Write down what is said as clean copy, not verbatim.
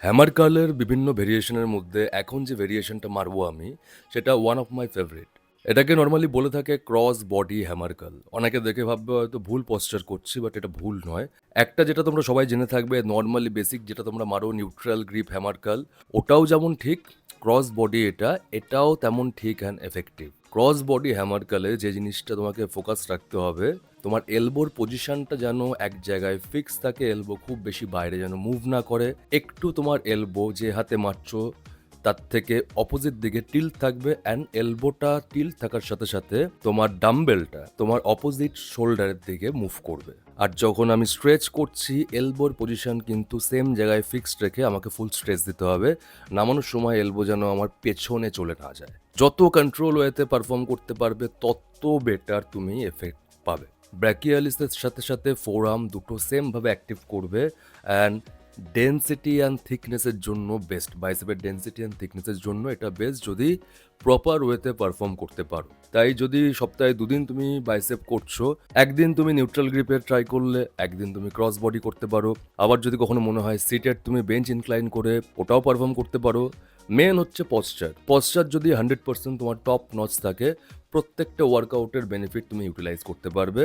Hammer কার্লের বিভিন্ন ভেরিয়েশনের মধ্যে এখন যে ভেরিয়েশনটা মারবো আমি, সেটা ওয়ান অফ মাই ফেভারিট। এটাকে নর্মালি বলে থাকে ক্রস বডি হ্যামার কার্ল। অনেকে দেখে ভাববে হয়তো ভুল পশ্চার করছি, বাট এটা ভুল নয়। একটা যেটা তোমরা সবাই জেনে থাকবে, নর্মালি বেসিক যেটা তোমরা মারো নিউট্রাল গ্রিপ হ্যামার কার্ল, ওটাও যেমন ঠিক, ক্রস বডি এটাও তেমন ঠিক and effective. Cross body hammer Carles যে জিনিসটা তোমাকে ফোকাস রাখতে হবে, তোমার এলবোর পজিশনটা যেন এক জায়গায় ফিক্স থাকে, এলবো খুব বেশি বাইরে যেন মুভ না করে। একটু তোমার এলবো যে হাতে মারছো তার থেকে অপোজিট দিকে টিল্ট থাকবে, অ্যান্ড এলবোটা টিল্ট থাকার সাথে সাথে তোমার ডাম্বেলটা তোমার অপোজিট শোল্ডারের দিকে মুভ করবে। আর যখন আমি স্ট্রেচ করছি, এলবোর পজিশন কিন্তু সেম জায়গায় ফিক্সড রেখে আমাকে ফুল স্ট্রেচ দিতে হবে। নামানোর সময় এলবো যেন আমার পেছনে চলে না যায়। যত কন্ট্রোল ওয়েতে পারফর্ম করতে পারবে, তত বেটার তুমি এফেক্ট পাবে। ব্র্যাকিয়ালিসের সাথে সাথে ফোরআর্ম দুটো সেমভাবে অ্যাক্টিভ করবে, অ্যান্ড ডেন্সিটি অ্যান্ড থিকনেসের জন্য বেস্ট। বাইসেপের ডেন্সিটি অ্যান্ড থিকনেসের জন্য এটা বেস্ট যদি প্রপার ওয়েতে পারফর্ম করতে পারো। তাই যদি সপ্তাহে 2 দিন তুমি বাইসেপ করছো, একদিন তুমি নিউট্রাল গ্রিপের ট্রাই করলে, একদিন তুমি ক্রস বডি করতে পারো। আবার যদি কখনো মনে হয় সিটেড, তুমি বেঞ্চ ইনক্লাইন করে ওটাও পারফর্ম করতে পারো। মেন হচ্ছে পশ্চার যদি 100% তোমার টপ নচ থাকে, প্রত্যেকটা ওয়ার্কআউটের বেনিফিট তুমি ইউটিলাইজ করতে পারবে।